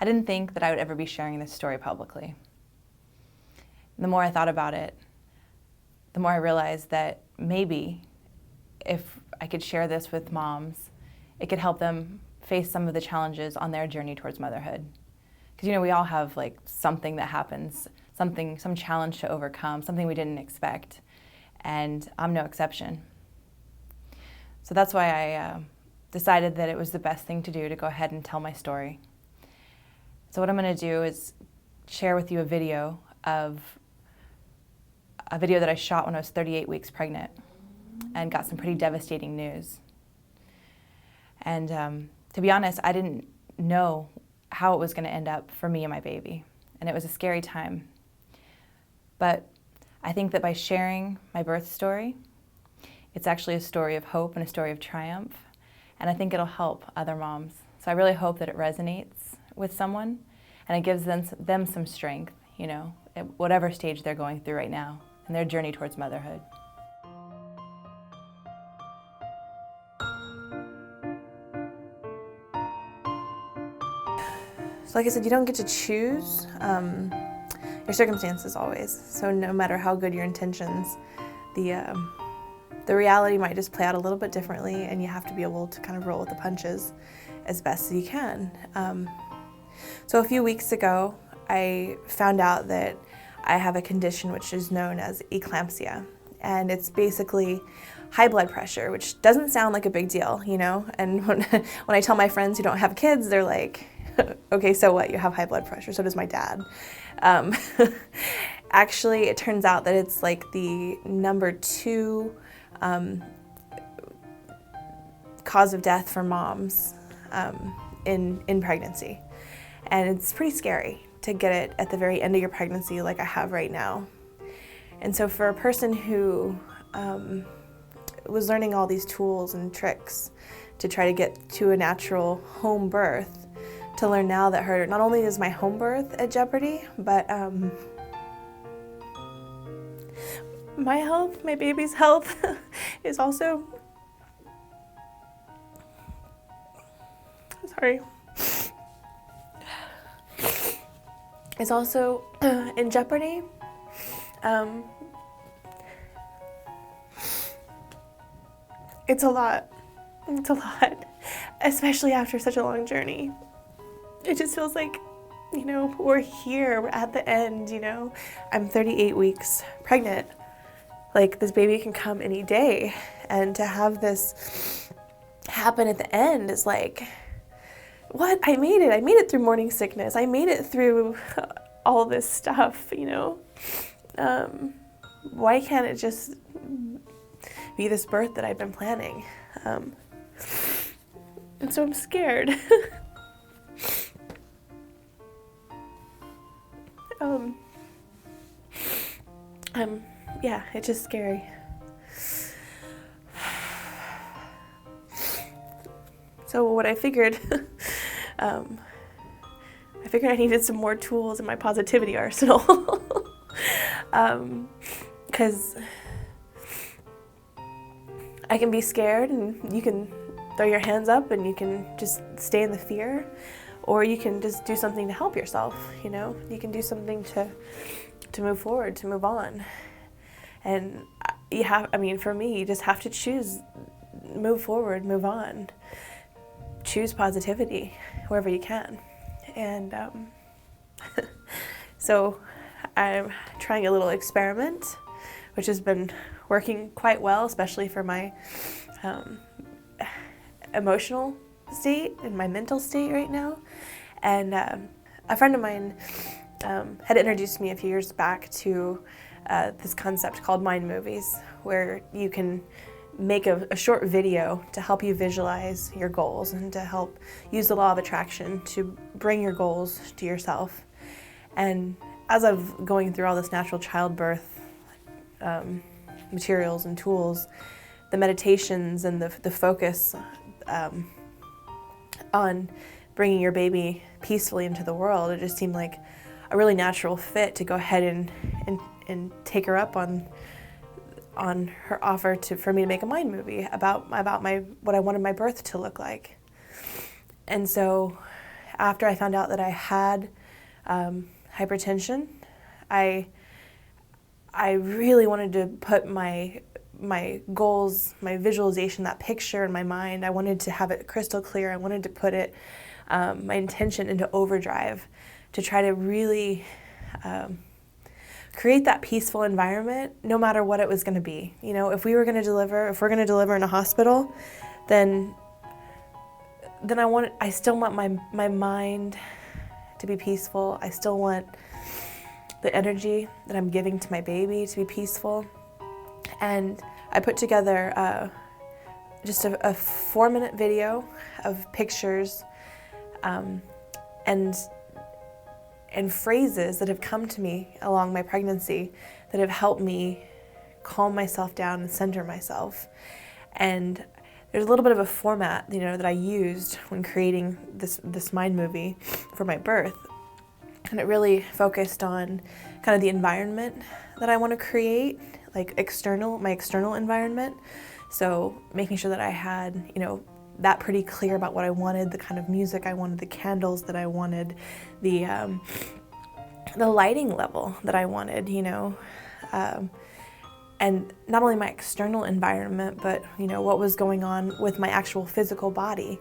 I didn't think that I would ever be sharing this story publicly. The more I thought about it, the more I realized that maybe if I could share this with moms, it could help them face some of the challenges on their journey towards motherhood. Because, we all have like something that happens, some challenge to overcome, something we didn't expect, and I'm no exception. So that's why I decided that it was the best thing to do to go ahead and tell my story. So what I'm going to do is share with you a video that I shot when I was 38 weeks pregnant and got some pretty devastating news. And to be honest, I didn't know how it was going to end up for me and my baby, and it was a scary time. But I think that by sharing my birth story, it's actually a story of hope and a story of triumph, and I think it'll help other moms. So I really hope that it resonates with someone and it gives them some strength, at whatever stage they're going through right now in their journey towards motherhood. So like I said, you don't get to choose your circumstances always. So no matter how good your intentions, the reality might just play out a little bit differently, and you have to be able to kind of roll with the punches as best as you can. So a few weeks ago, I found out that I have a condition which is known as eclampsia, and it's basically high blood pressure, which doesn't sound like a big deal, and when I tell my friends who don't have kids, they're like, okay, so what, you have high blood pressure, so does my dad. Actually, it turns out that it's like the number 2 cause of death for moms in pregnancy. And it's pretty scary to get it at the very end of your pregnancy like I have right now. And so for a person who was learning all these tools and tricks to try to get to a natural home birth, to learn now that not only is my home birth at jeopardy, but my health, my baby's health is also, is also in jeopardy. It's a lot, especially after such a long journey. It just feels like, we're here, we're at the end, I'm 38 weeks pregnant. Like, this baby can come any day, and to have this happen at the end is like, what? I made it through morning sickness. I made it through all this stuff, Why can't it just be this birth that I've been planning? And so I'm scared. Yeah, it's just scary. So what I figured, I needed some more tools in my positivity arsenal. Because I can be scared, and you can throw your hands up and you can just stay in the fear, or you can just do something to help yourself, You can do something to move forward, to move on. And for me, you just have to choose, move forward, move on. Choose positivity wherever you can. And so I'm trying a little experiment, which has been working quite well, especially for my emotional state and my mental state right now. And a friend of mine had introduced me a few years back to this concept called mind movies, where you can make a short video to help you visualize your goals and to help use the law of attraction to bring your goals to yourself. And as I've going through all this natural childbirth materials and tools, the meditations and the focus on bringing your baby peacefully into the world, it just seemed like a really natural fit to go ahead and take her up on her offer for me to make a mind movie about what I wanted my birth to look like. And so after I found out that I had hypertension, I really wanted to put my goals, my visualization, that picture in my mind. I wanted to have it crystal clear. I wanted to put it, my intention into overdrive to try to really create that peaceful environment, no matter what it was going to be. You know, if we're going to deliver in a hospital, then I still want my mind to be peaceful. I still want the energy that I'm giving to my baby to be peaceful. And I put together just a 4-minute video of pictures and phrases that have come to me along my pregnancy that have helped me calm myself down and center myself. And there's a little bit of a format, you know, that I used when creating this mind movie for my birth. And it really focused on kind of the environment that I want to create, like my external environment. So making sure that I had, you know, that pretty clear about what I wanted, the kind of music I wanted, the candles that I wanted, the lighting level that I wanted, you know, and not only my external environment, but, you know, what was going on with my actual physical body.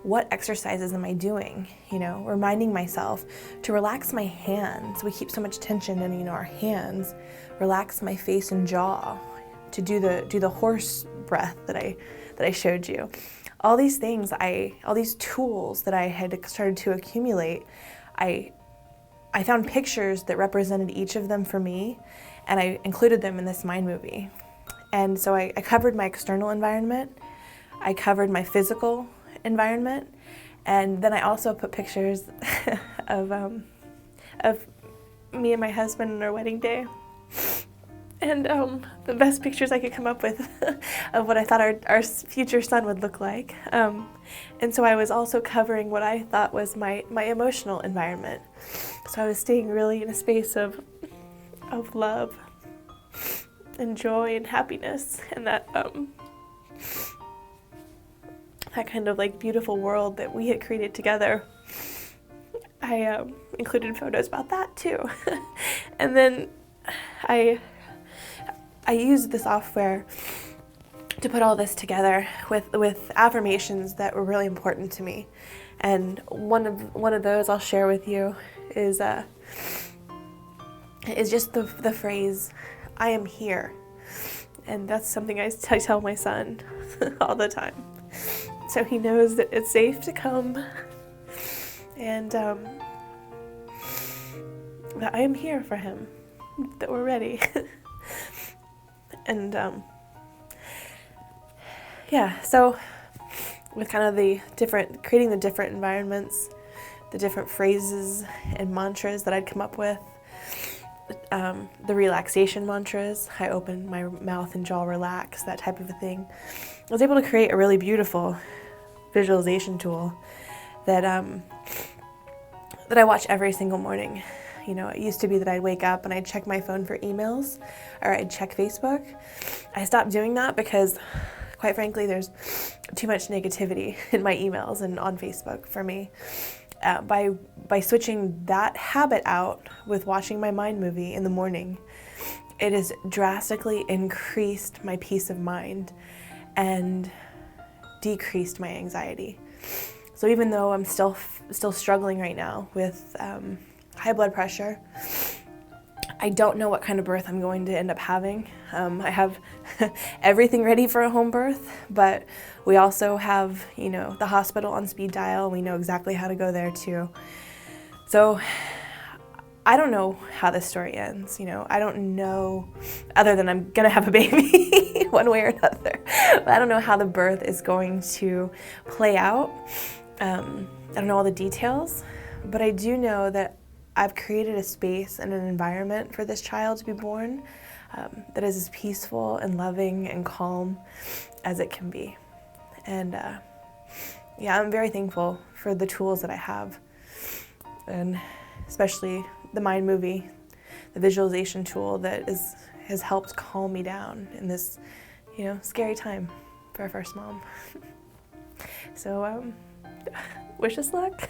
What exercises am I doing? You know, reminding myself to relax my hands. We keep so much tension in, you know, our hands. Relax my face and jaw. To do the horse breath that I showed you. All these things, all these tools that I had started to accumulate, I found pictures that represented each of them for me, and I included them in this mind movie. And so I covered my external environment, I covered my physical environment, and then I also put pictures of me and my husband on our wedding day. And the best pictures I could come up with of what I thought our future son would look like. And so I was also covering what I thought was my emotional environment. So I was staying really in a space of love and joy and happiness, and that kind of like beautiful world that we had created together. I included photos about that too. And then I used the software to put all this together with affirmations that were really important to me. And one of those I'll share with you is just the phrase, "I am here." And that's something I tell my son all the time. So he knows that it's safe to come, and that I am here for him, that we're ready. And so with kind of creating the different environments, the different phrases and mantras that I'd come up with, the relaxation mantras, I open my mouth and jaw relax, that type of a thing. I was able to create a really beautiful visualization tool that I watch every single morning. You know, it used to be that I'd wake up and I'd check my phone for emails, or I'd check Facebook. I stopped doing that because, quite frankly, there's too much negativity in my emails and on Facebook for me. By switching that habit out with watching my mind movie in the morning, it has drastically increased my peace of mind and decreased my anxiety. So even though I'm still struggling right now with high blood pressure, I don't know what kind of birth I'm going to end up having. I have everything ready for a home birth, but we also have, you know, the hospital on speed dial. We know exactly how to go there too. So I don't know how this story ends. You know, I don't know, other than I'm gonna have a baby one way or another. But I don't know how the birth is going to play out. I don't know all the details, but I do know that I've created a space and an environment for this child to be born that is as peaceful and loving and calm as it can be. And I'm very thankful for the tools that I have, and especially the mind movie, the visualization tool that has helped calm me down in this, you know, scary time for our first mom. So wish us luck.